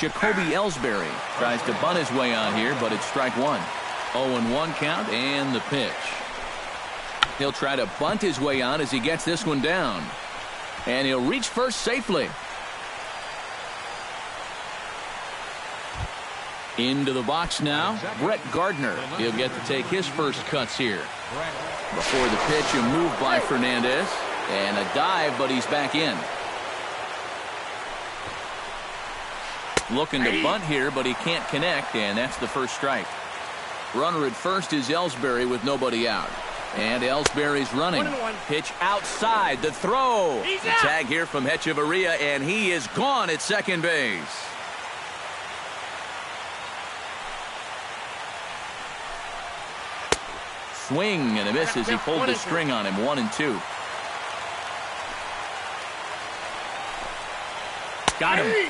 Jacoby Ellsbury tries to bunt his way on here, but it's strike one. 0-1 count and the pitch. He'll try to bunt his way on as he gets this one down. And he'll reach first safely. Into the box now, Brett Gardner. He'll get to take his first cuts here. Before the pitch, a move by Fernandez. And a dive, but he's back in. Looking to bunt here, but he can't connect, and that's the first strike. Runner at first is Ellsbury with nobody out. And Ellsbury's running. Pitch outside. The throw. The tag here from Hechavarria, and he is gone at second base. Swing and a miss as he pulled the string on him. 1-2. Got him.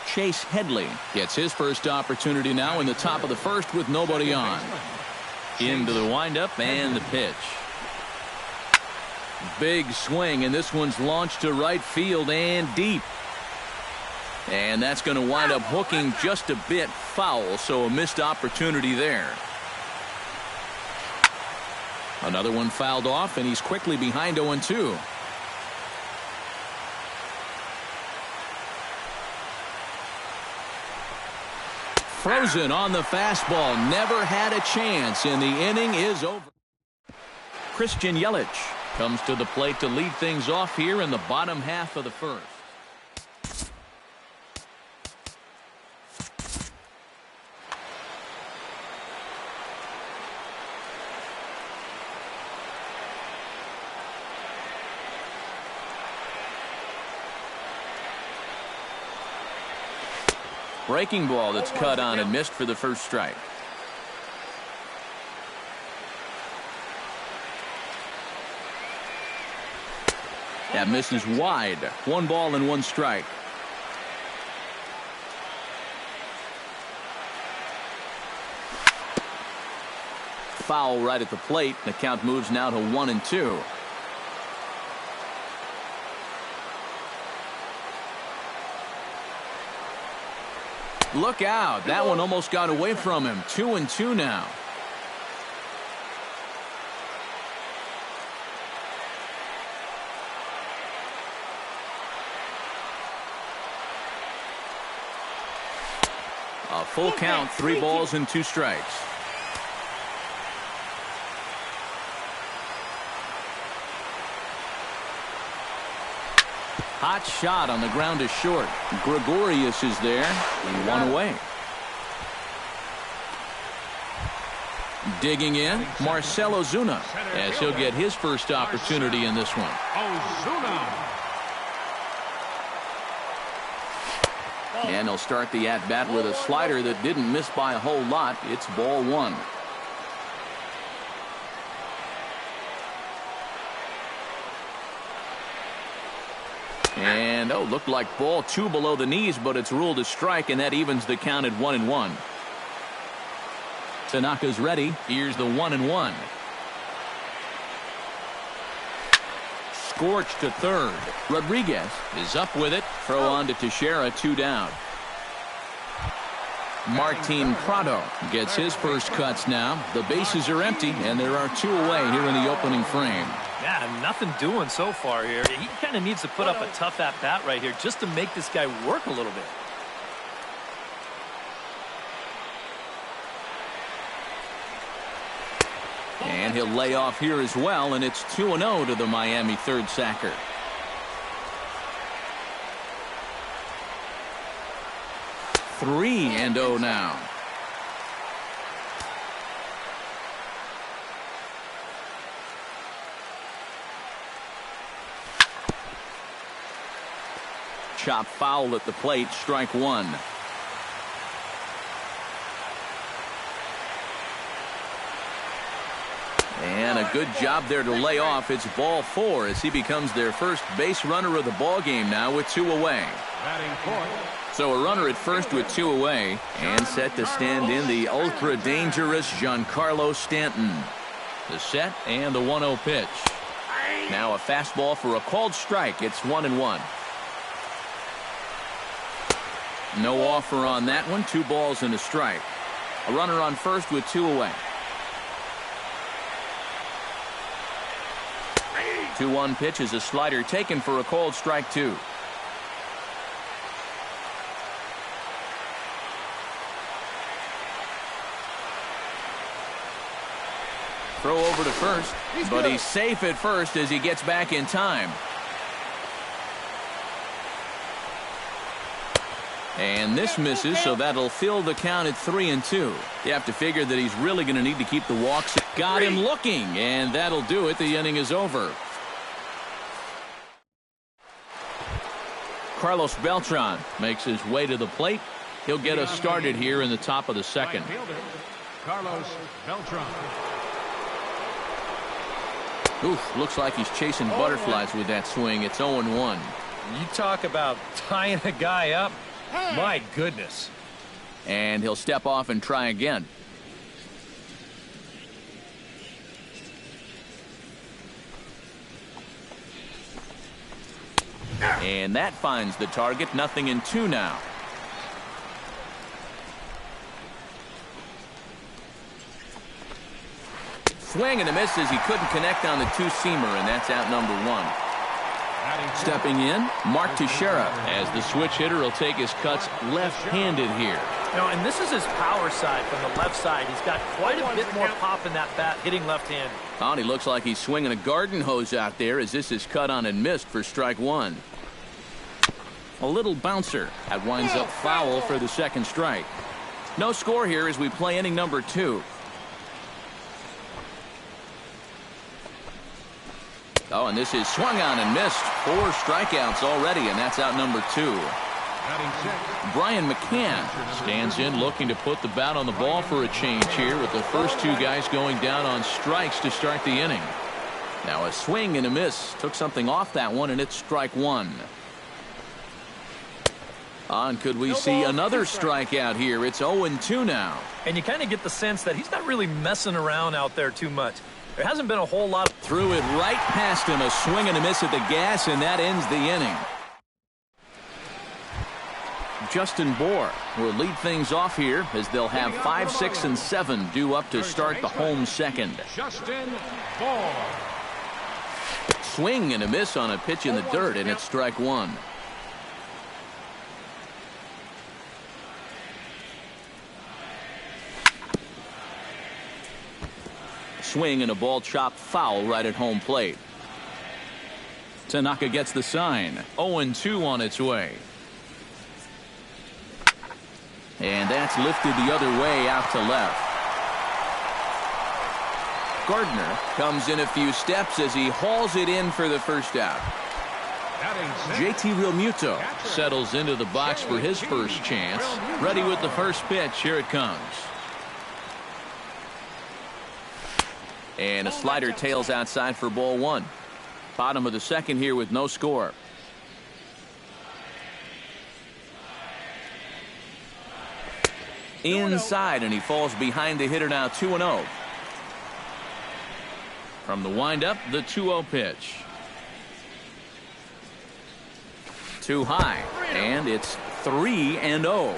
Chase Headley gets his first opportunity now in the top of the first with nobody on. Into the windup and the pitch. Big swing, and this one's launched to right field and deep. And that's going to wind up hooking just a bit foul, so a missed opportunity there. Another one fouled off, and he's quickly behind 0-2. Frozen on the fastball. Never had a chance, and the inning is over. Christian Yelich comes to the plate to lead things off here in the bottom half of the first. Breaking ball that's cut on and missed for the first strike. That misses wide. 1 ball and 1 strike. Foul right at the plate. The count moves now to 1-2. Look out. That one almost got away from him. 2-2 now. A full count, 3 balls and 2 strikes. Hot shot on the ground is short. Gregorius is there. He 1 away. Digging in, Marcell Ozuna, as he'll get his first opportunity in this one. And he'll start the at-bat with a slider that didn't miss by a whole lot. It's ball 1. And, looked like ball 2 below the knees, but it's ruled a strike, and that evens the count at 1-1. Tanaka's ready. Here's the 1-1. Scorched to third. Rodriguez is up with it. Throw on to Teixeira, 2 down. Martin Prado gets his first cuts now. The bases are empty, and there are 2 away here in the opening frame. Yeah, nothing doing so far here. He kind of needs to put up a tough at-bat right here just to make this guy work a little bit. And he'll lay off here as well, and it's 2-0 to the Miami third sacker. Three and 0 now. Chop foul at the plate, strike 1. And a good job there to lay off. It's ball 4 as he becomes their first base runner of the ball game now with 2 away. So a runner at first with 2 away, and set to stand in the ultra dangerous Giancarlo Stanton. The set and the 1-0 pitch. Now a fastball for a called strike. It's 1-1. No offer on that one. 2 balls and a strike. A runner on first with 2 away. 2-1 pitch is a slider taken for a called strike 2. Throw over to first, but he's safe at first as he gets back in time. And this misses, so that'll fill the count at 3-2. You have to figure that he's really going to need to keep the walks. Got him looking, and that'll do it. The inning is over. Carlos Beltran makes his way to the plate. He'll get us started here in the top of the second. Carlos Beltran. Oof, looks like he's chasing butterflies with that swing. It's 0-1. You talk about tying a guy up. My goodness. And he'll step off and try again. And that finds the target. 0-2 now. Swing and a miss as he couldn't connect on the 2-seamer, and that's out number 1. Stepping in, Mark Teixeira, as the switch hitter will take his cuts left-handed here. And this is his power side from the left side. He's got quite a bit more pop in that bat, hitting left-handed. He looks like he's swinging a garden hose out there as this is cut on and missed for strike 1. A little bouncer. That winds up foul for the second strike. No score here as we play inning number 2. And this is swung on and missed. 4 strikeouts already, and that's out number 2. Brian McCann stands in looking to put the bat on the ball for a change here with the first 2 guys going down on strikes to start the inning. Now a swing and a miss. Took something off that one, and it's strike 1. Could we see another strikeout here? It's 0-2 now. And you kind of get the sense that he's not really messing around out there too much. There hasn't been a whole lot. Threw it right past him. A swing and a miss at the gas, and that ends the inning. Justin Bour will lead things off here as they'll have 5, 6, and 7 due up to start the home second. Justin Bour. Swing and a miss on a pitch in the dirt, and it's strike 1. Swing and a ball chopped foul right at home plate. Tanaka gets the sign. 0-2 on its way. And that's lifted the other way out to left. Gardner comes in a few steps as he hauls it in for the first out. JT Realmuto settles into the box for his first chance. Ready with the first pitch. Here it comes. And a slider tails outside for ball 1. Bottom of the second here with no score. Inside, and he falls behind the hitter now. 2-0. From the windup, the 2-0 pitch. Too high, and it's 3-0.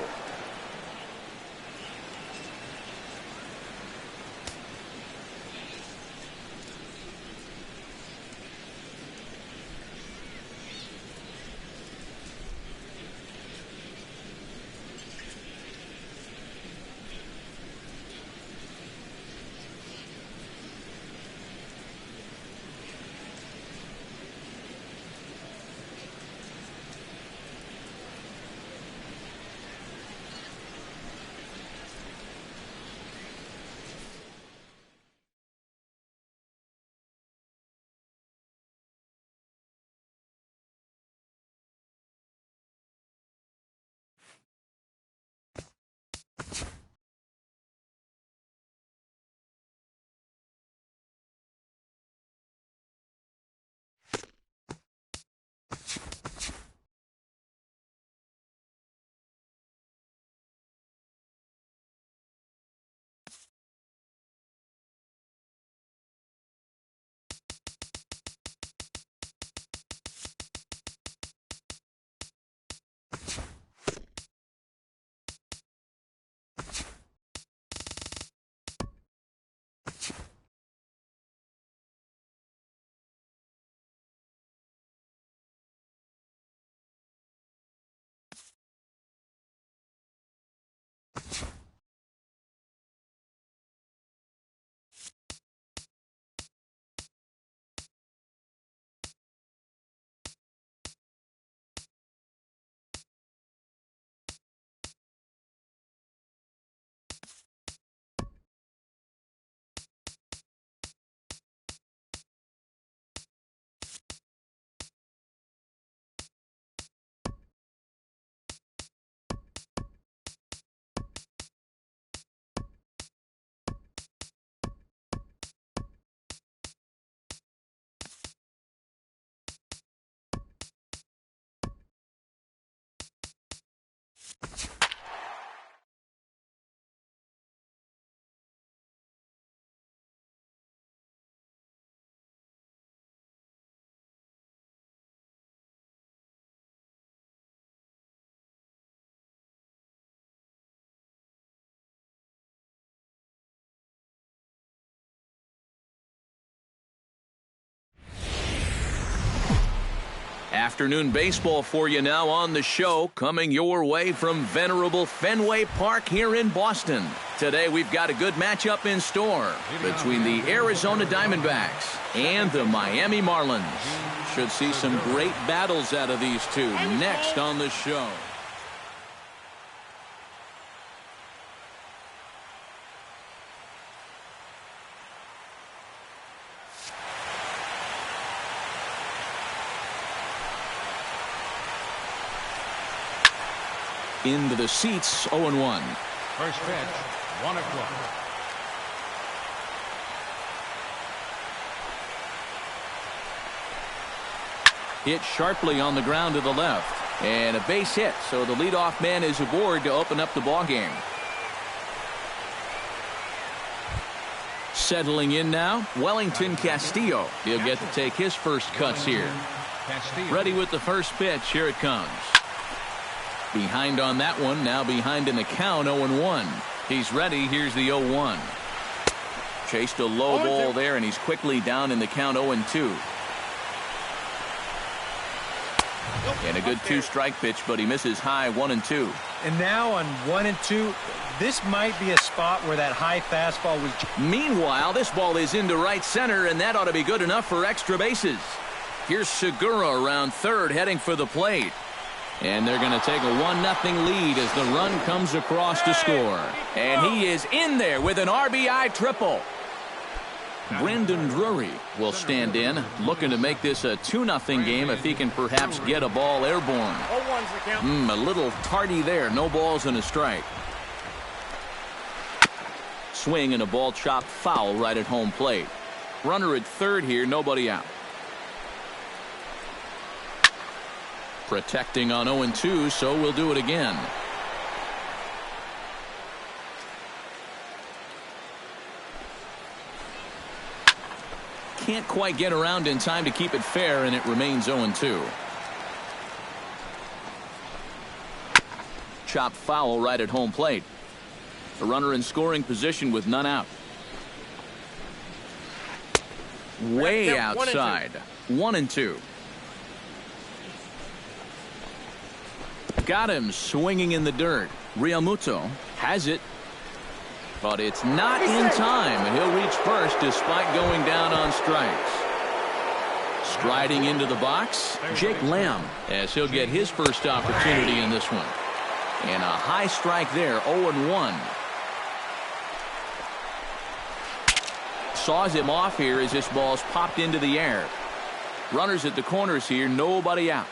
Afternoon baseball for you now on the show, coming your way from venerable Fenway Park here in Boston. Today we've got a good matchup in store between the Arizona Diamondbacks and the Miami Marlins. Should see some great battles out of these two next on the show. Into the seats, 0-1. First pitch, 1 o'clock. Hit sharply on the ground to the left. And a base hit, so the leadoff man is aboard to open up the ballgame. Settling in now, Wellington Castillo. He'll get to take his first cuts here. Ready with the first pitch. Here it comes. Behind on that one, now behind in the count, 0-1. He's ready, here's the 0-1. Chased a low ball there, and he's quickly down in the count, 0-2. And a good two-strike pitch, but he misses high, 1-2. And now on 1-2, this might be a spot where that high fastball was. Meanwhile, this ball is into right center, and that ought to be good enough for extra bases. Here's Segura around third, heading for the plate. And they're going to take a 1-0 lead as the run comes across to score. And he is in there with an RBI triple. Brandon Drury will stand in, looking to make this a 2-0 game if he can perhaps get a ball airborne. A little tardy there. No balls and a strike. Swing and a ball chopped foul right at home plate. Runner at third here, nobody out. Protecting on 0-2, so we'll do it again. Can't quite get around in time to keep it fair, and it remains 0-2. Chopped foul right at home plate. A runner in scoring position with none out. Way outside. 1-2. Got him swinging in the dirt. Realmuto has it, but it's not in time, and he'll reach first despite going down on strikes. Striding into the box, Jake Lamb, as he'll get his first opportunity in this one. And a high strike there, 0-1. Saws him off here as this ball's popped into the air. Runners at the corners here, nobody out.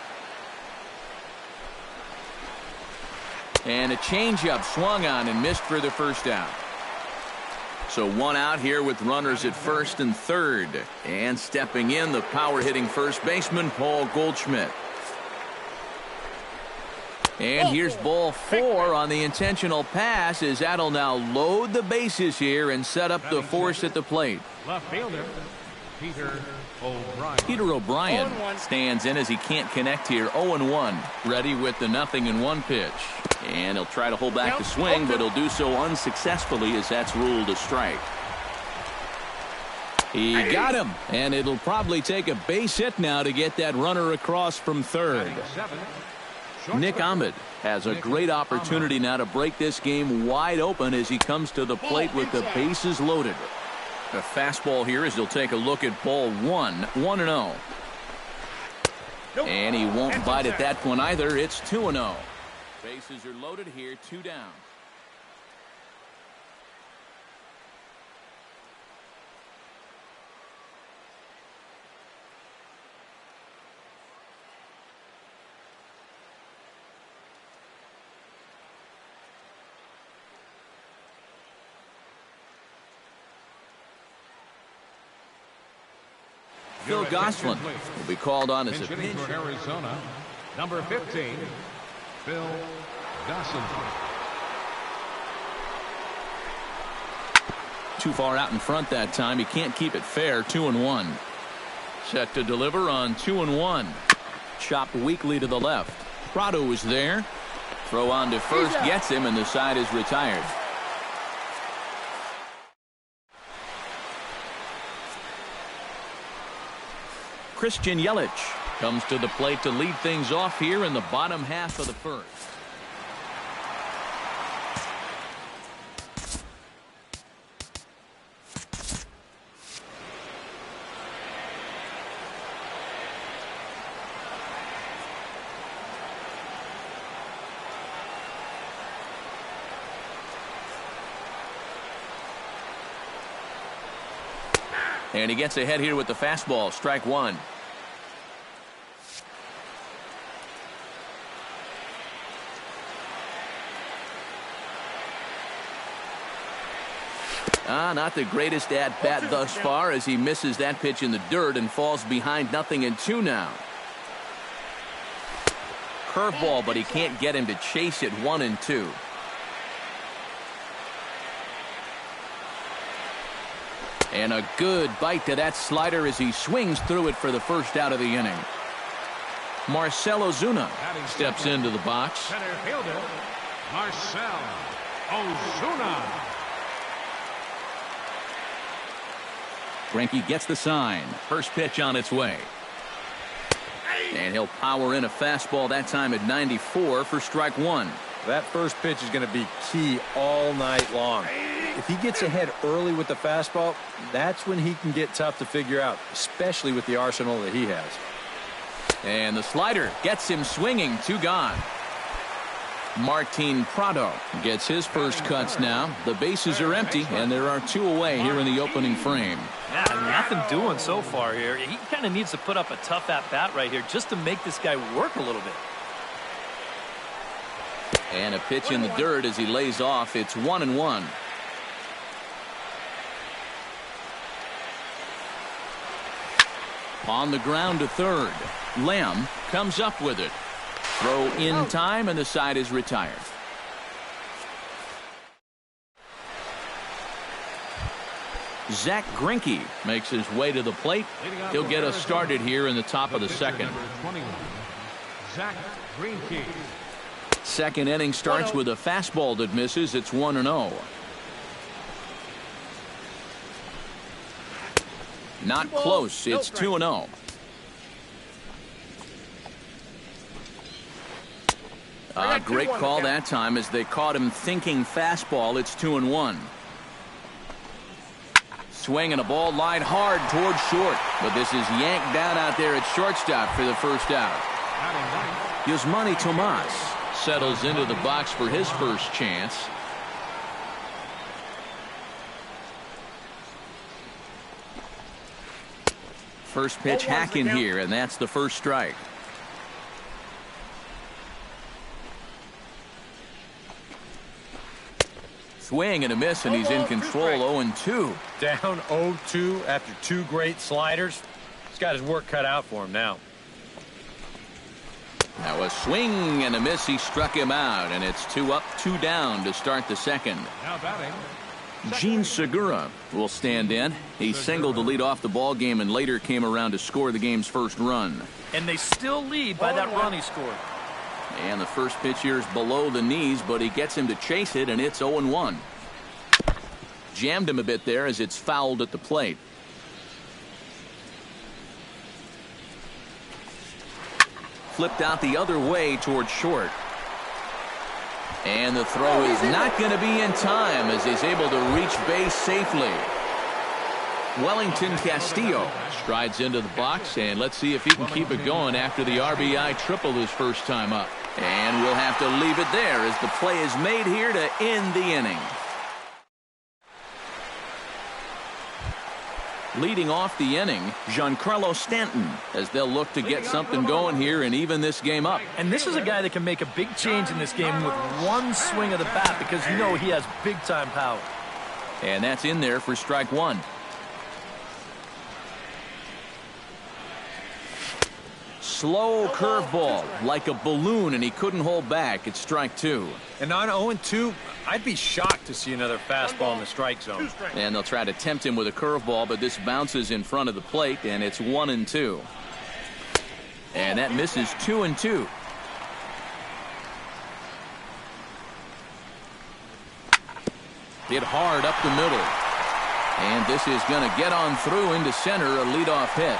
And a changeup swung on and missed for the first out. So one out here with runners at first and third. And stepping in, the power-hitting first baseman, Paul Goldschmidt. And here's ball 4 on the intentional pass as that'll now load the bases here and set up the force at the plate. Left fielder, Peter O'Brien. Peter O'Brien stands in as he can't connect here. 0-1. Ready with the 0-1 pitch. And he'll try to hold back the swing, but he'll do so unsuccessfully as that's ruled a strike. He got him, and it'll probably take a base hit now to get that runner across from third. Nick Ahmed has a great opportunity now to break this game wide open as he comes to the plate with the bases loaded. The fastball here as he'll take a look at ball 1, 1-0. And he won't bite at that one either. It's 2-0. Bases are loaded here, 2 down. Phil Gosselin will be called on as a pinch. For Arizona, number 15, Phil Gosselin. Too far out in front that time. He can't keep it fair. 2-1. Set to deliver on 2-1. Chopped weakly to the left. Prado is there. Throw on to first gets him, and the side is retired. Christian Yelich Comes to the plate to lead things off here in the bottom half of the first. And he gets ahead here with the fastball, strike one. Not the greatest at-bat thus far as he misses that pitch in the dirt and falls behind 0-2 now. Curveball, but he can't get him to chase it 1-2. And a good bite to that slider as he swings through it for the first out of the inning. Marcell Ozuna steps into the box. Center fielder, Marcell Ozuna. Greinke gets the sign. First pitch on its way. And he'll power in a fastball that time at 94 for strike one. That first pitch is going to be key all night long. If he gets ahead early with the fastball, that's when he can get tough to figure out, especially with the arsenal that he has. And the slider gets him swinging, 2 gone. Martin Prado gets his first cuts now. The bases are empty, and there are 2 away here in the opening frame. Yeah, nothing doing so far here. He kind of needs to put up a tough at-bat right here just to make this guy work a little bit. And a pitch in the dirt as he lays off. It's 1-1. On the ground to third. Lamb comes up with it. Throw in time, and the side is retired. Zack Greinke makes his way to the plate. He'll get us started here in the top of the second. Zack Greinke. Second inning starts with a fastball that misses. It's 1-0. Not close. It's 2-0. Great call that time as they caught him thinking fastball. It's 2-1. Swinging a ball line hard towards short, but this is yanked down out there at shortstop for the first out. Yasmani Tomas settles into the box for his first chance. First pitch hacking here, and that's the first strike. Swing and a miss, and he's in control. 0-2. Down 0-2 after 2 great sliders. He's got his work cut out for him now. Now a swing and a miss. He struck him out, and it's 2 up, 2 down to start the second. Now batting, Jean Segura will stand in. He singled to lead off the ball game and later came around to score the game's first run. And they still lead by that run he scored. And the first pitch here is below the knees, but he gets him to chase it, and it's 0-1. Jammed him a bit there as it's fouled at the plate. Flipped out the other way towards short. And the throw is not going to be in time as he's able to reach base safely. Wellington Castillo strides into the box, and let's see if he can keep it going after the RBI triple his first time up. And we'll have to leave it there as the play is made here to end the inning. Leading off the inning, Giancarlo Stanton, as they'll look to get something going here and even this game up. And this is a guy that can make a big change in this game with one swing of the bat because you know he has big-time power. And that's in there for strike one. Slow curveball, like a balloon, and he couldn't hold back. It's strike two. And on 0-2, I'd be shocked to see another fastball in the strike zone. And they'll try to tempt him with a curveball, but this bounces in front of the plate, and it's 1-2. And that misses 2-2. Hit hard up the middle. And this is going to get on through into center, a leadoff hit.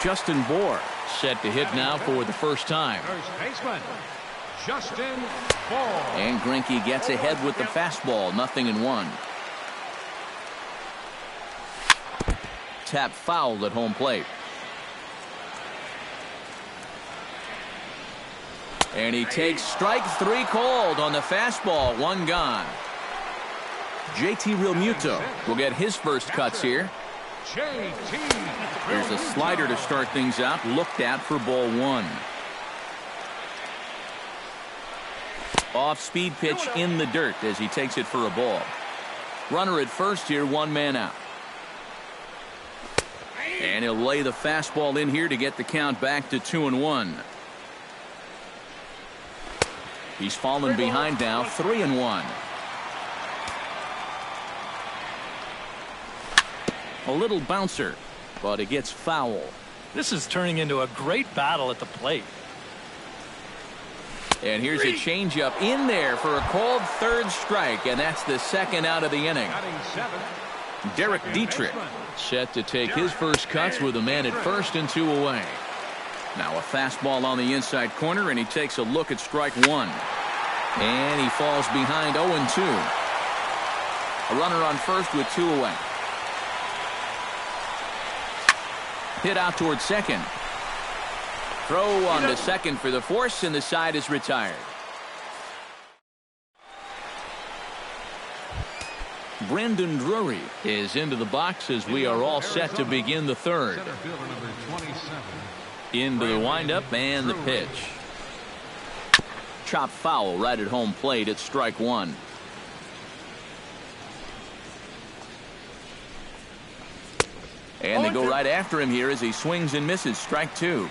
Justin Bour set to hit now for the first time. First baseman, Justin Bour. And Greinke gets ahead with the fastball, 0-1. Tap fouled at home plate. And he takes strike 3 called on the fastball, 1 gone. JT Realmuto will get his first cuts here. Here's a slider to start things out, looked at for ball 1. Off-speed pitch in the dirt as he takes it for a ball. Runner at first here, 1 man out. And he'll lay the fastball in here to get the count back to 2-1. He's fallen behind now, 3-1. A little bouncer, but it gets foul. This is turning into a great battle at the plate. And here's a changeup in there for a called 3rd strike, and that's the 2nd out of the inning. Derek Dietrich set to take his first cuts with a man at first and 2 away. Now a fastball on the inside corner, and he takes a look at strike 1. And he falls behind 0-2. A runner on first with 2 away. Hit out towards second. Throw on to second for the force, and the side is retired. Brandon Drury is into the box as we are all set to begin the 3rd. Into the windup and the pitch. Chop foul right at home plate at strike 1. And they go right after him here as he swings and misses. Strike 2.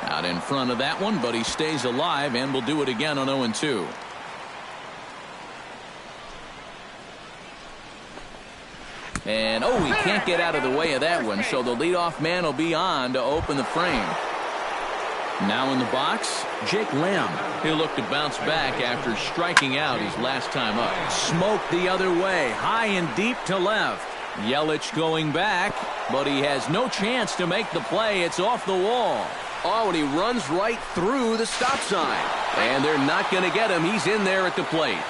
Out in front of that one, but he stays alive and will do it again on 0-2. And he can't get out of the way of that one, so the leadoff man will be on to open the frame. Now in the box, Jake Lamb. He'll look to bounce back after striking out his last time up. Smoke the other way, high and deep to left. Yelich going back, but he has no chance to make the play. It's off the wall. And he runs right through the stop sign. And they're not going to get him. He's in there at the plate.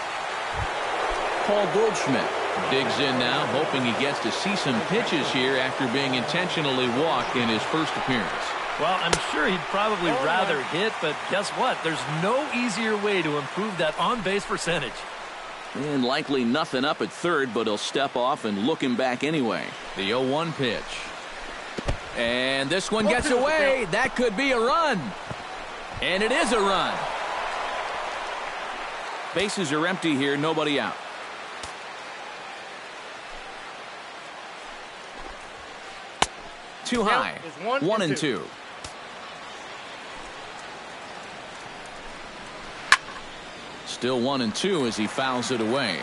Paul Goldschmidt digs in now, hoping he gets to see some pitches here after being intentionally walked in his first appearance. Well, I'm sure he'd probably rather hit, but guess what? There's no easier way to improve that on-base percentage. And likely nothing up at third, but he'll step off and look him back anyway. The 0-1 pitch. And this one gets away. That could be a run. And it is a run. Bases are empty here, nobody out. Too high. 1-2. Still 1-2 as he fouls it away.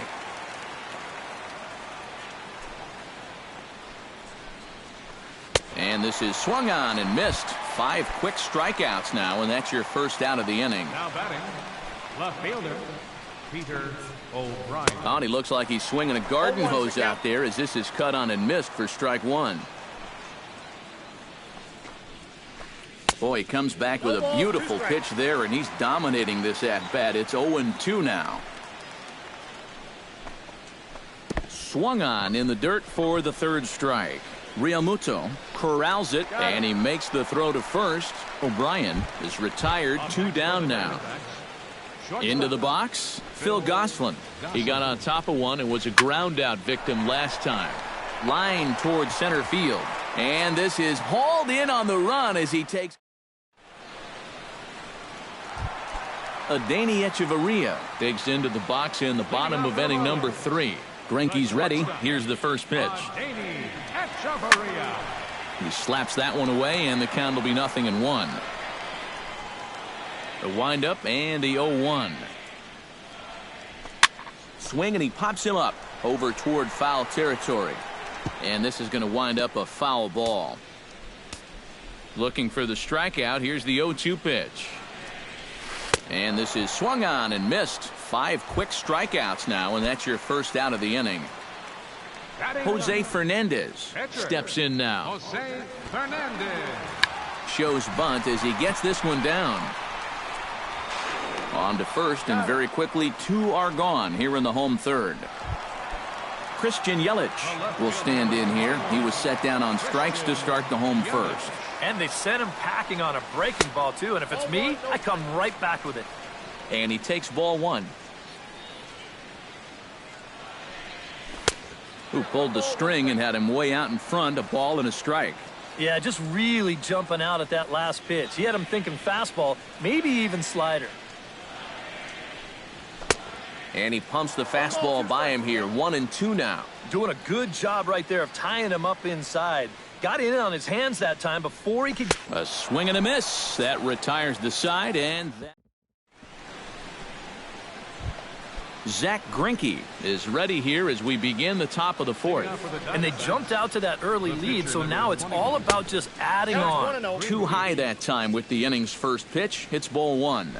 And this is swung on and missed. 5 quick strikeouts now, and that's your first out of the inning. Now batting, left fielder, Peter O'Brien. And he looks like he's swinging a garden hose out there as this is cut on and missed for strike 1. Boy, he comes back with a beautiful pitch there, and he's dominating this at-bat. It's 0-2 now. Swung on in the dirt for the 3rd strike. Realmuto corrals it, and he makes the throw to first. O'Brien is retired, 2 down now. Into the box, Phil Gosselin. He got on top of one and was a ground-out victim last time. Line towards center field. And this is hauled in on the run as he takes... Adeiny Hechavarria digs into the box in the bottom of inning number 3. Greinke's ready. Here's the first pitch. He slaps that one away, and the count will be 0-1. The windup and the 0-1. Swing, and he pops him up over toward foul territory. And this is going to wind up a foul ball. Looking for the strikeout. Here's the 0-2 pitch. And this is swung on and missed. 5 quick strikeouts now, and that's your first out of the inning. Jose Fernandez steps in now. Jose Fernandez. Shows bunt as he gets this one down. On to first, and very quickly 2 are gone here in the home third. Christian Yelich will stand in here. He was set down on strikes to start the home first. And they sent him packing on a breaking ball, too. And if it's me, I come right back with it. And he takes ball 1. Who pulled the string and had him way out in front, a ball and a strike. Yeah, just really jumping out at that last pitch. He had him thinking fastball, maybe even slider. And he pumps the fastball by him here. 1-2 now. Doing a good job right there of tying him up inside. Got in on his hands that time before he could. A swing and a miss. That retires the side, and Zach Greinke is ready here as we begin the top of the fourth. And they jumped out to that early lead, so now it's all about just adding on. Too high that time with the inning's first pitch. Hits ball 1.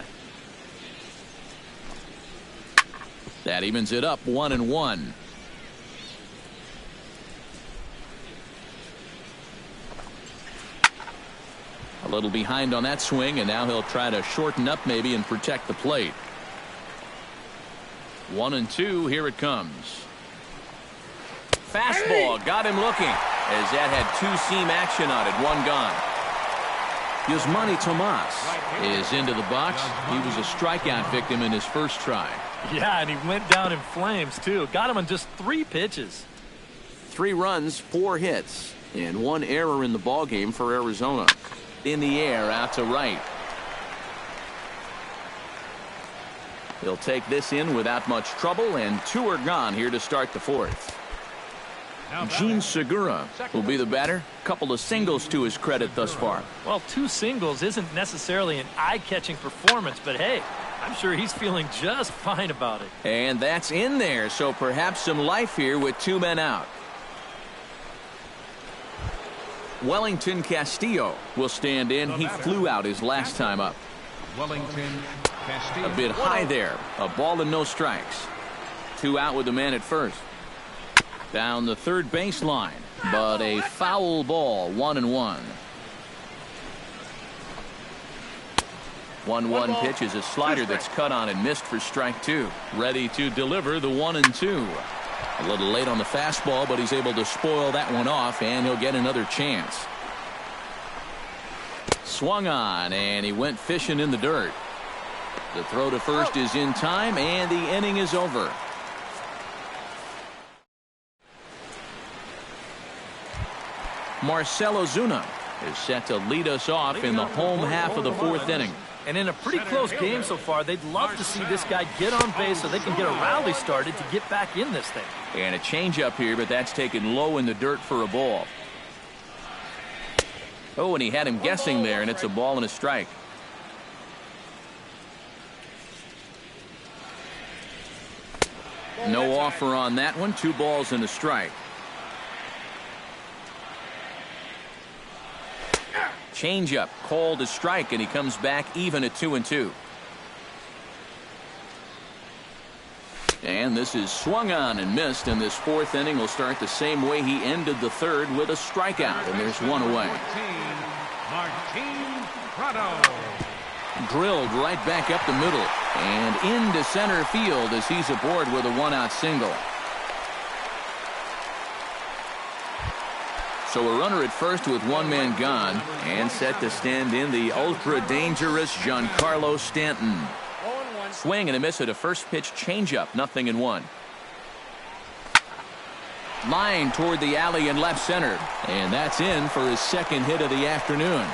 That evens it up 1-1. A little behind on that swing, and now he'll try to shorten up maybe and protect the plate. 1-2, here it comes. Fastball, got him looking, as that had 2-seam action on it, 1 gone. Yasmani Tomas is into the box. He was a strikeout victim in his first try. Yeah, and he went down in flames, too. Got him on just 3 pitches. 3 runs, 4 hits, and 1 error in the ballgame for Arizona. In the air, out to right. He'll take this in without much trouble, and 2 are gone here to start the fourth. Gene Segura will be the batter. Couple of singles to his credit thus far. Well, 2 singles isn't necessarily an eye-catching performance, but hey, I'm sure he's feeling just fine about it. And that's in there, so perhaps some life here with 2 men out. Wellington Castillo will stand in. He flew out his last time up. Wellington Castillo. A bit high there. A ball and no strikes. 2 out with the man at first. Down the third baseline, but a foul ball. 1-1. 1-1 pitch is a slider that's cut on and missed for strike 2. Ready to deliver the 1-2. A little late on the fastball, but he's able to spoil that one off, and he'll get another chance. Swung on, and he went fishing in the dirt. The throw to first is in time, and the inning is over. Marcell Ozuna is set to lead us off in the home half of the fourth inning. And in a pretty close game so far, they'd love to see this guy get on base so they can get a rally started to get back in this thing. And a changeup here, but that's taken low in the dirt for a ball. Oh, and he had him guessing there, and it's a ball and a strike. No offer on that one. 2 balls and a strike. Changeup called a strike, and he comes back even at 2-2. And this is swung on and missed, and this fourth inning will start the same way he ended the third, with a strikeout, and there's 1 away. Martin Prado. Drilled right back up the middle and into center field as he's aboard with a 1-out single. So a runner at first with 1 man gone, and set to stand in the ultra-dangerous Giancarlo Stanton. Swing and a miss at a first pitch changeup, 0-1. Line toward the alley in left center, and that's in for his second hit of the afternoon.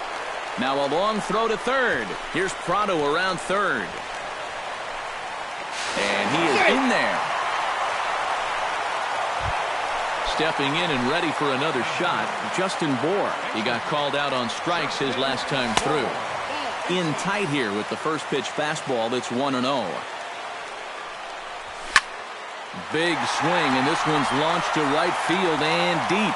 Now a long throw to third. Here's Prado around third. And he is in there. Stepping in and ready for another shot, Justin Bour. He got called out on strikes his last time through. In tight here with the first pitch fastball that's 1-0. Big swing, and this one's launched to right field and deep.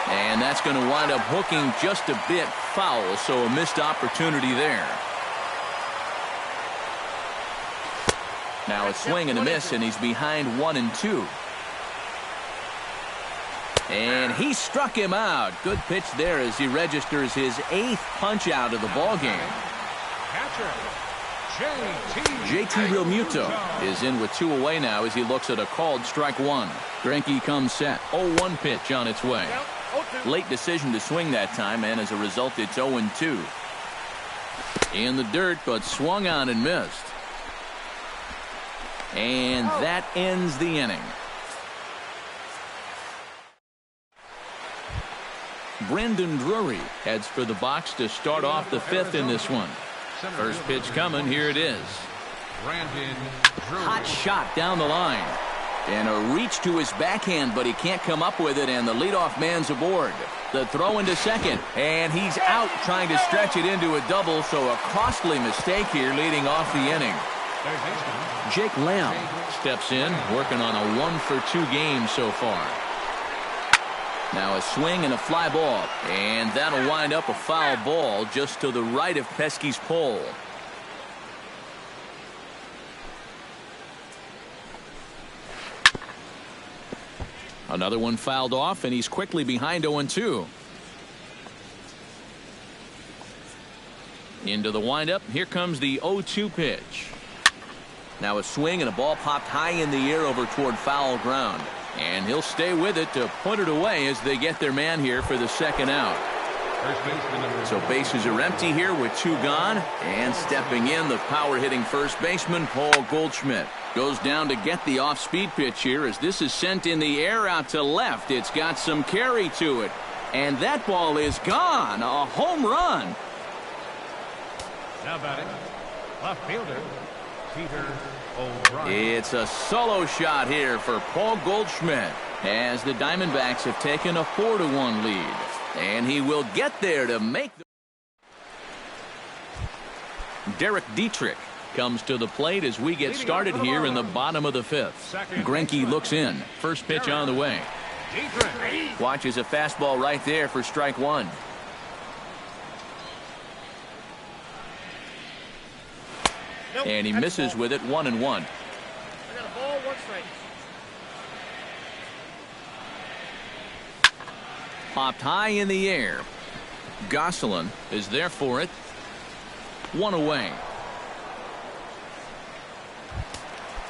And that's going to wind up hooking just a bit foul, so a missed opportunity there. Now a swing and a miss, and he's behind 1-2. And he struck him out. Good pitch there as he registers his 8th punch out of the ball game. JT Realmuto is in with 2 away now as he looks at a called strike 1. Greinke comes set. 0-1 pitch on its way. Late decision to swing that time, and as a result, it's 0-2. In the dirt, but swung on and missed. And that ends the inning. Brandon Drury heads for the box to start off the 5th in this one. First pitch coming. Here it is. Hot shot down the line. And a reach to his backhand, but he can't come up with it, and the leadoff man's aboard. The throw into second, and he's out trying to stretch it into a double, so a costly mistake here leading off the inning. Jake Lamb steps in, working on a 1-for-2 game so far. Now a swing and a fly ball, and that'll wind up a foul ball just to the right of Pesky's pole. Another one fouled off, and he's quickly behind 0-2. Into the windup. Here comes the 0-2 pitch. Now a swing and a ball popped high in the air over toward foul ground. And he'll stay with it to put it away as they get their man here for the second out. So bases are empty here with 2 gone. And stepping in, the power-hitting first baseman, Paul Goldschmidt. Goes down to get the off-speed pitch here as this is sent in the air out to left. It's got some carry to it. And that ball is gone. A home run. Now batting, left fielder, Peter O'Brien. It's a solo shot here for Paul Goldschmidt as the Diamondbacks have taken a 4-1 lead. And he will get there to make the... Derek Dietrich comes to the plate as we get started here in the bottom of the 5th. Greinke looks in. First pitch on the way. Watches a fastball right there for strike 1. And he misses with it. 1-1. I got a ball, 1 strike. Popped high in the air. Gosselin is there for it. 1 away.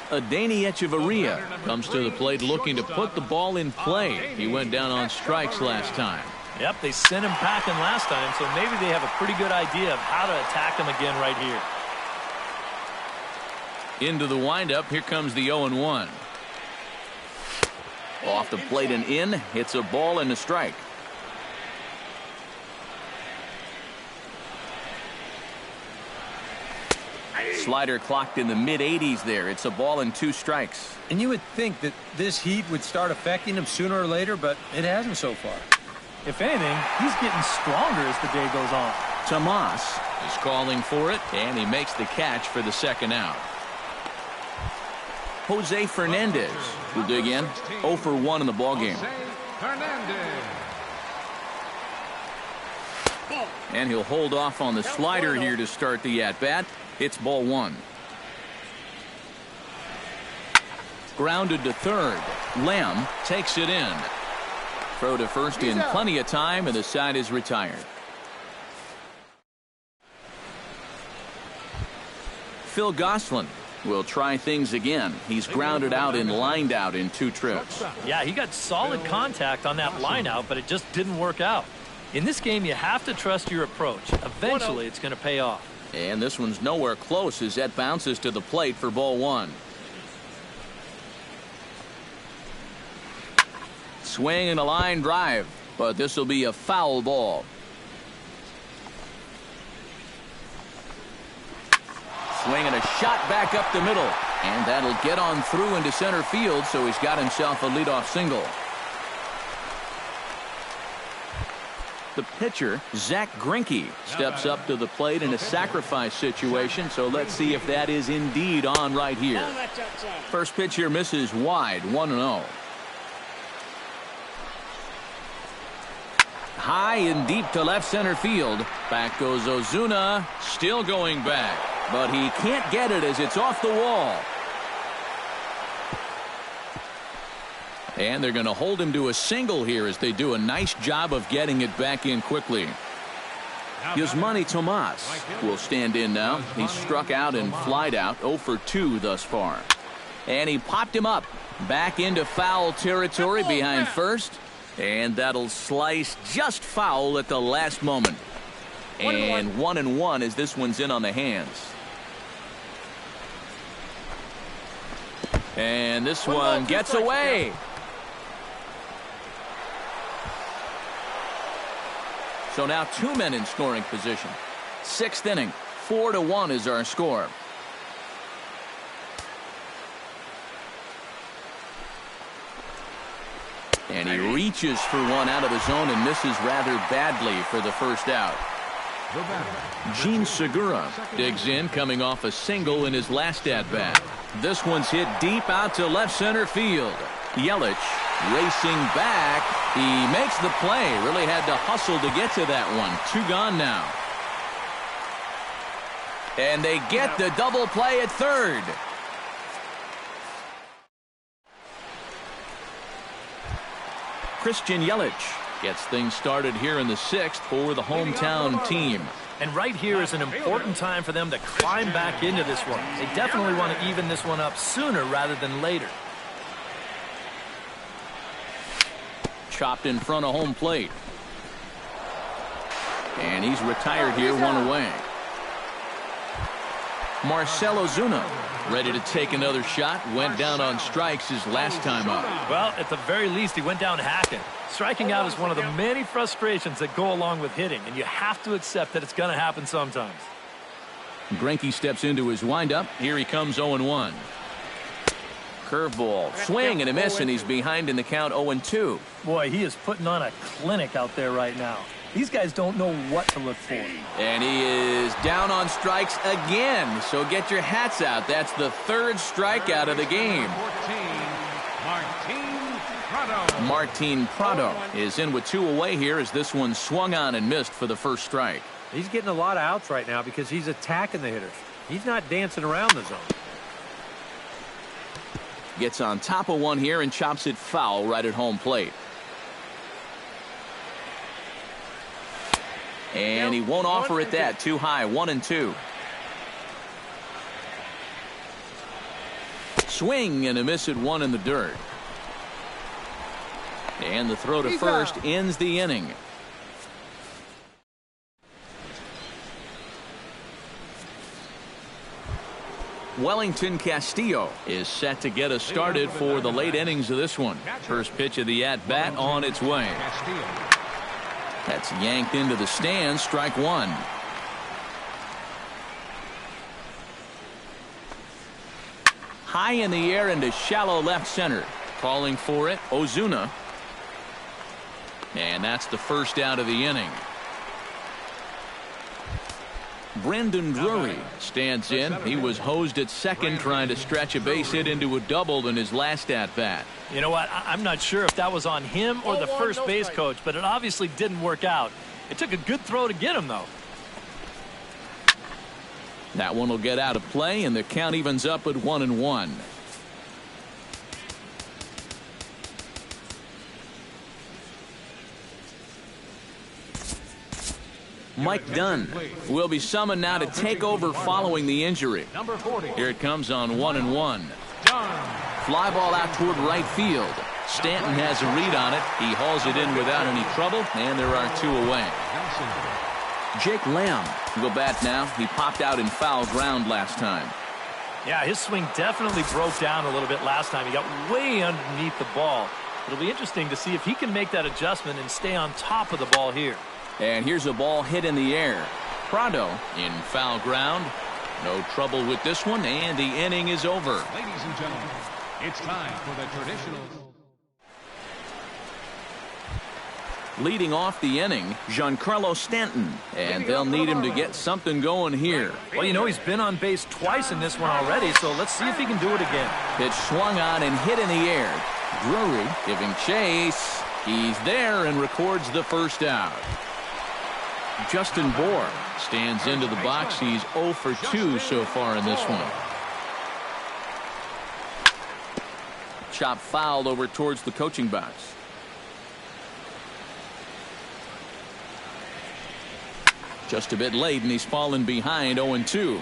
Adeiny Echeverria comes to the plate looking to put the ball in play. He went down on strikes last time. Yep, they sent him packing last time, so maybe they have a pretty good idea of how to attack him again right here. Into the windup. Here comes the 0-1. Off the plate and in. It's a ball and a strike. Slider clocked in the mid-80s there. It's a ball and 2 strikes. And you would think that this heat would start affecting him sooner or later, but it hasn't so far. If anything, he's getting stronger as the day goes on. Tomas is calling for it, and he makes the catch for the second out. Jose Fernandez will dig in. 0-for-1 in the ballgame. And he'll hold off on the slider here to start the at-bat. It's ball 1. Grounded to third. Lamb takes it in. Throw to first in plenty of time, and the side is retired. Phil Gosselin will try things again. He's grounded out and lined out in 2 trips. Yeah, he got solid contact on that line out, but it just didn't work out. In this game, you have to trust your approach. Eventually, it's going to pay off. And this one's nowhere close as that bounces to the plate for ball 1. Swing and a line drive, but this will be a foul ball. Swing and a shot back up the middle. And that'll get on through into center field, so he's got himself a leadoff single. The pitcher, Zach Greinke, steps up to the plate in a sacrifice situation, so let's see if that is indeed on right here. First pitch here misses wide, 1-0. High and deep to left center field. Back goes Ozuna, still going back, but he can't get it as it's off the wall. And they're going to hold him to a single here as they do a nice job of getting it back in quickly. Yasmani Tomas will stand in now. He's struck out and flied out 0 for 2 thus far. And he popped him up back into foul territory behind first. And that'll slice just foul at the last moment. And 1-1 as this one's in on the hands. And this one gets away. So now 2 men in scoring position. 6th inning. 4-1 is our score. And he reaches for one out of the zone and misses rather badly for the first out. Gene Segura digs in, coming off a single in his last at-bat. This one's hit deep out to left center field. Yelich racing back. He makes the play. Really had to hustle to get to that one. 2 gone now. And they get the double play at third. Christian Yelich gets things started here in the 6th for the hometown team. And right here is an important time for them to climb back into this one. They definitely want to even this one up sooner rather than later. Chopped in front of home plate. And he's retired here, 1 away. Marcell Ozuna ready to take another shot. Went down on strikes his last time up. Well, at the very least, he went down hacking. Striking out is one of the many frustrations that go along with hitting, and you have to accept that it's going to happen sometimes. Greinke steps into his windup. Here he comes, 0-1. Curveball, swing and a miss, and he's behind in the count, 0-2. Boy, he is putting on a clinic out there right now. These guys don't know what to look for. And he is down on strikes again. So get your hats out. That's the 3rd strikeout of the game. Martin Prado is in with 2 away here as this one swung on and missed for the first strike. He's getting a lot of outs right now because he's attacking the hitters. He's not dancing around the zone. Gets on top of one here and chops it foul right at home plate. And he won't offer it that. Too high. 1-2. Swing and a miss at 1 in the dirt. And the throw to first ends the inning. Wellington Castillo is set to get us started for the late innings of this one. First pitch of the at-bat on its way. That's yanked into the stands. Strike 1. High in the air into shallow left center. Calling for it, Ozuna. And that's the first out of the inning. Brandon Drury stands in. He was hosed at second trying to stretch a base hit into a double in his last at-bat. You know what? I'm not sure if that was on him or the first base coach, but it obviously didn't work out. It took a good throw to get him, though. That one will get out of play, and the count evens up at 1-1. Mike Dunn will be summoned now to take over following the injury. Here it comes on 1-1. Fly ball out toward right field. Stanton has a read on it. He hauls it in without any trouble, and there are 2 away. Jake Lamb will bat now. He popped out in foul ground last time. Yeah, his swing definitely broke down a little bit last time. He got way underneath the ball. It'll be interesting to see if he can make that adjustment and stay on top of the ball here. And here's a ball hit in the air. Prado in foul ground. No trouble with this one, and the inning is over. Ladies and gentlemen, it's time for the traditional. Leading off the inning, Giancarlo Stanton. And they'll need him to get something going here. Well, you know, he's been on base twice in this one already, so let's see if he can do it again. Pitch swung on and hit in the air. Drury giving chase. He's there and records the first out. Justin Bour stands into the box. He's 0 for 2 so far in this one. chop foul over towards the coaching box. Just a bit late, and he's fallen behind 0-2.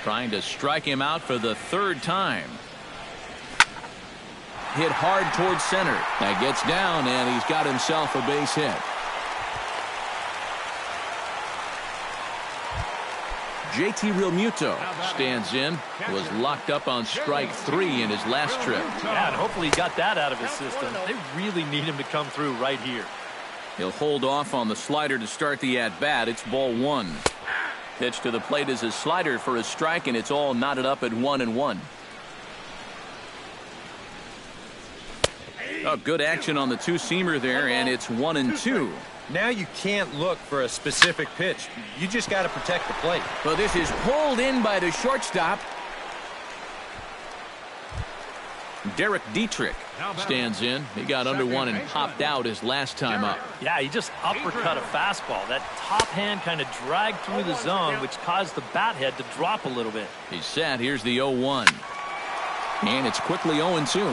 Trying to strike him out for the third time. Hit hard towards center. That gets down, and he's got himself a base hit. JT Realmuto stands in. Was locked up on strike 3 in his last trip. Yeah, and hopefully he got that out of his system. They really need him to come through right here. He'll hold off on the slider to start the at-bat. It's ball 1. Pitch to the plate is a slider for a strike, and it's all knotted up at 1-1. Oh, good action on the two-seamer there, and it's 1-2. Now you can't look for a specific pitch. You just got to protect the plate. Well, this is pulled in by the shortstop. Derek Dietrich stands in. He got under one and popped out his last time up. Yeah, he just uppercut a fastball. That top hand kind of dragged through the zone, which caused the bat head to drop a little bit. He's set. Here's the 0-1. And it's quickly 0-2.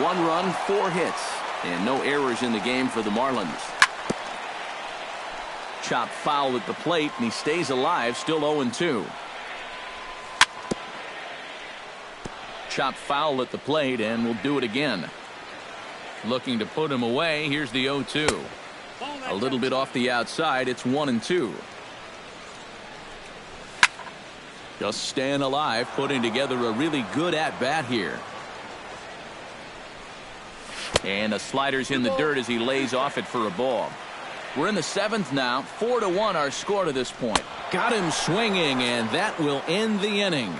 1 run, 4 hits. And no errors in the game for the Marlins. Chop foul at the plate, and he stays alive, still 0-2. Chop foul at the plate, and we'll do it again. Looking to put him away. Here's the 0-2. A little bit off the outside. It's 1-2. Just staying alive, putting together a really good at-bat here. And the slider's in the dirt as he lays off it for a ball. We're in the 7th now. 4-1 our score to this point. Got him swinging, and that will end the inning.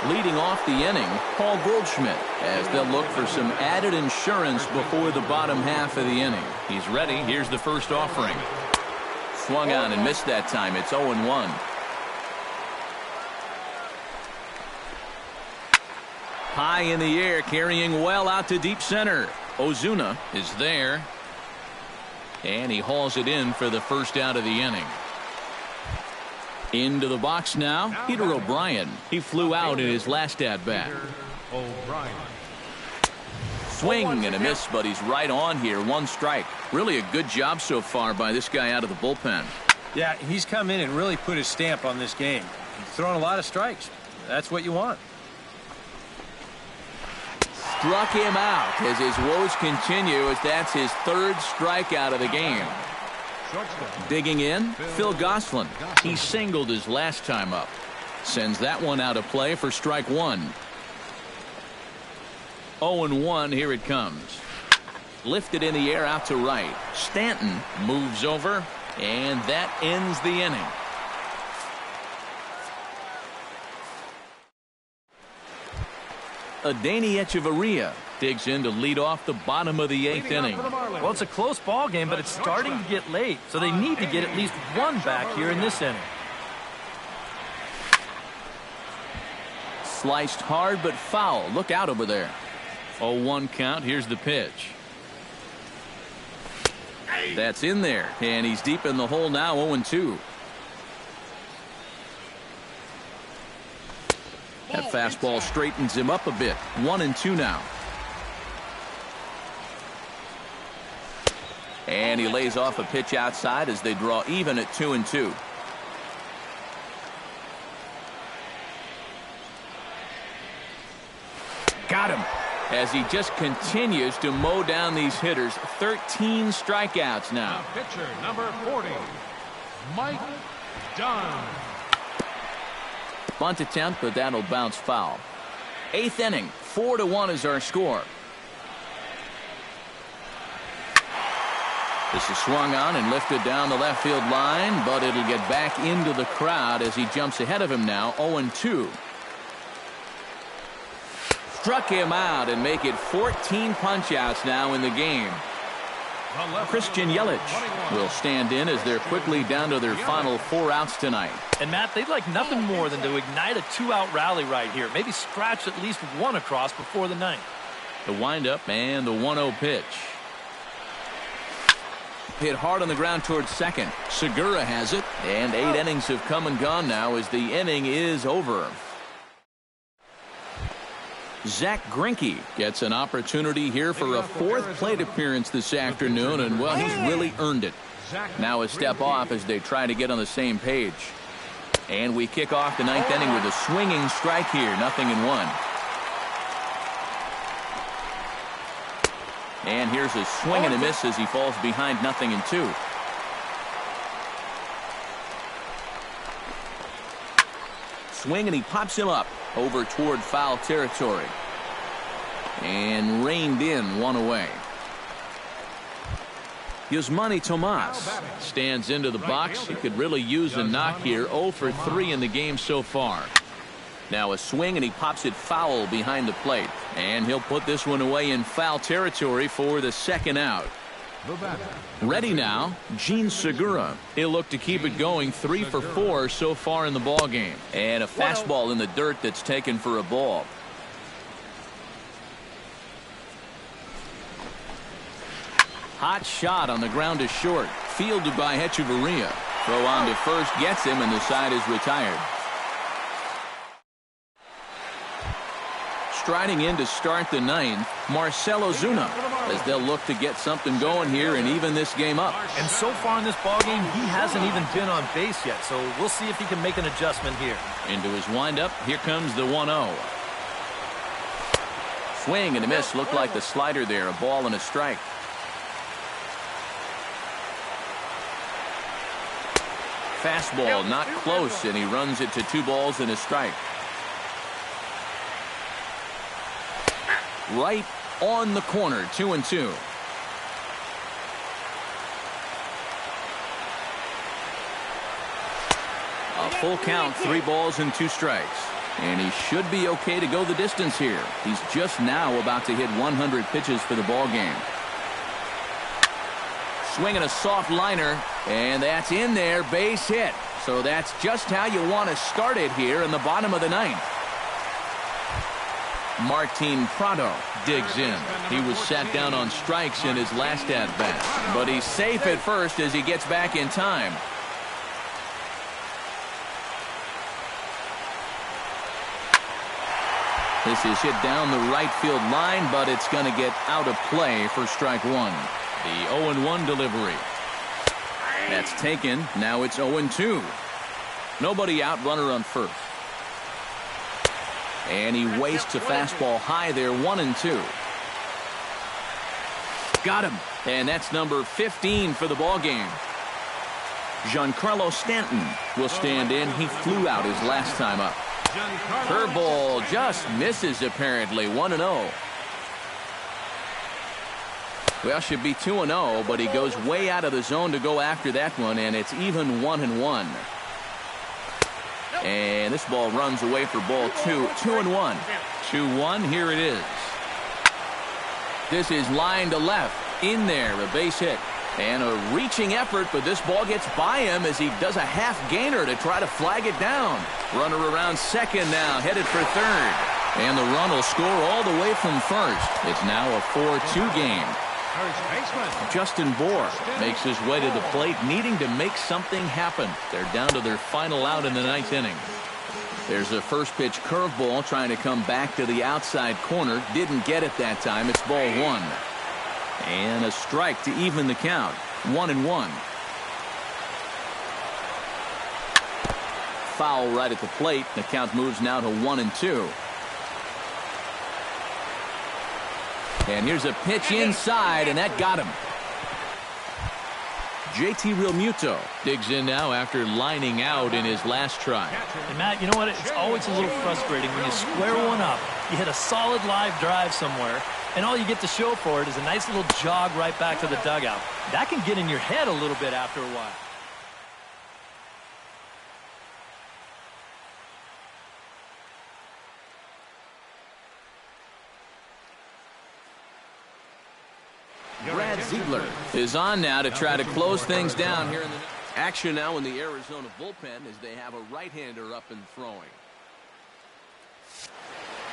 Leading off the inning, Paul Goldschmidt, as they'll look for some added insurance before the bottom half of the inning. He's ready. Here's the first offering. Swung on and missed that time. It's 0-1. High in the air, carrying well out to deep center. Ozuna is there. And he hauls it in for the first out of the inning. Into the box now, Peter O'Brien. He flew out in his last at-bat. Swing and a miss, but he's right on here. 1 strike. Really a good job so far by this guy out of the bullpen. Yeah, he's come in and really put his stamp on this game. He's thrown a lot of strikes. That's what you want. Struck him out as his woes continue, as that's his 3rd strikeout of the game. Digging in, Phil Gosselin. He singled his last time up. Sends that one out of play for strike 1. 0-1, here it comes. Lifted in the air out to right. Stanton moves over, and that ends the inning. Adeiny Echeverria digs in to lead off the bottom of the 8th inning. Well, it's a close ball game, but it's starting to get late, so they need to get at least 1 back here in this inning. Sliced hard but foul. Look out over there. 0-1 count. Here's the pitch. That's in there, and he's deep in the hole now. 0-2. That fastball straightens him up a bit. 1-2 now. And he lays off a pitch outside as they draw even at 2-2. Got him. As he just continues to mow down these hitters. 13 strikeouts now. Pitcher number 40, Mike Dunn. Bunt attempt, but that'll bounce foul. 8th inning, 4-1 is our score. This is swung on and lifted down the left field line, but it'll get back into the crowd as he jumps ahead of him now. 0-2. Struck him out and make it 14 punch-outs now in the game. Christian Yelich will stand in as they're quickly down to their final 4 outs tonight. And Matt, they'd like nothing more than to ignite a 2-out rally right here. Maybe scratch at least 1 across before the 9th. The windup and the 1-0 pitch. Hit hard on the ground towards second. Segura has it. And 8 innings have come and gone now as the inning is over. Zach Greinke gets an opportunity here for a 4th plate appearance this afternoon, and, well, he's really earned it. Now a step off as they try to get on the same page. And we kick off the 9th inning with a swinging strike here. 0-1. And here's a swing and a miss as he falls behind 0-2. Swing, and he pops him up over toward foul territory. And reined in, 1 away. Yasmani Tomas stands into the box. He could really use a knock here. 0 for 3 in the game so far. Now a swing, and he pops it foul behind the plate. And he'll put this one away in foul territory for the 2nd out. Ready now, Jean Segura. He'll look to keep it going. 3 for 4 so far in the ball game. And a fastball in the dirt that's taken for a ball. Hot shot on the ground is short. Fielded by Hechavarria. Throw on to first gets him, and the side is retired. Striding in to start the 9th, Marcell Ozuna, as they'll look to get something going here and even this game up. And so far in this ballgame, he hasn't even been on base yet, so we'll see if he can make an adjustment here. Into his windup, here comes the 1-0. Swing and a miss. Looked like the slider there, a ball and a strike. Fastball not close, and he runs it to 2 balls and a strike. Right on the corner, 2-2. A full count, 3 balls and 2 strikes. And he should be okay to go the distance here. He's just now about to hit 100 pitches for the ball game. Swinging a soft liner, and that's in there, base hit. So that's just how you want to start it here in the bottom of the 9th. Martin Prado digs in. He was sat down on strikes in his last at-bat, but he's safe at first as he gets back in time. This is hit down the right field line, but it's going to get out of play for strike 1. The 0-1 delivery. That's taken. Now it's 0-2. Nobody out, runner on first. And he wastes a fastball high there, 1-2. Got him. And that's number 15 for the ball game. Giancarlo Stanton will stand in. He flew out his last time up. Curveball just misses apparently. 1-0. Well, should be 2-0, but he goes way out of the zone to go after that one, and it's even 1-1. And this ball runs away for ball 2. 2-1. 2-1. Here it is. This is line to left. In there, a base hit. And a reaching effort, but this ball gets by him as he does a half gainer to try to flag it down. Runner around second now, headed for third. And the run will score all the way from first. It's now a 4-2 game. Justin Bour makes his way to the plate, needing to make something happen. They're down to their final out in the 9th inning. There's a first pitch curveball trying to come back to the outside corner. Didn't get it that time. It's ball 1. And a strike to even the count. 1-1. Foul right at the plate. The count moves now to 1-2. And here's a pitch inside, and that got him. JT Realmuto digs in now after lining out in his last try. And Matt, you know what? It's always a little frustrating when you square one up. You hit a solid live drive somewhere, and all you get to show for it is a nice little jog right back to the dugout. That can get in your head a little bit after a while. Brad Ziegler is on now to try to close things down here in the action now in the Arizona bullpen as they have a right-hander up and throwing.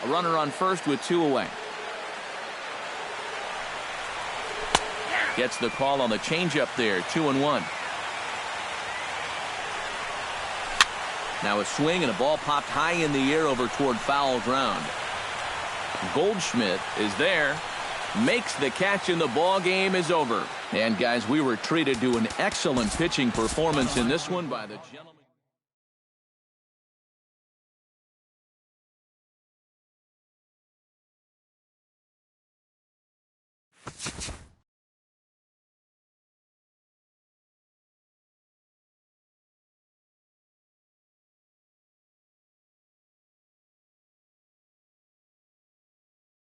A runner on first with 2 away. Gets the call on the changeup there, 2-1. Now a swing and a ball popped high in the air over toward foul ground. Goldschmidt is there, makes the catch, and the ball game is over. And guys, we were treated to an excellent pitching performance in this one by the gentleman.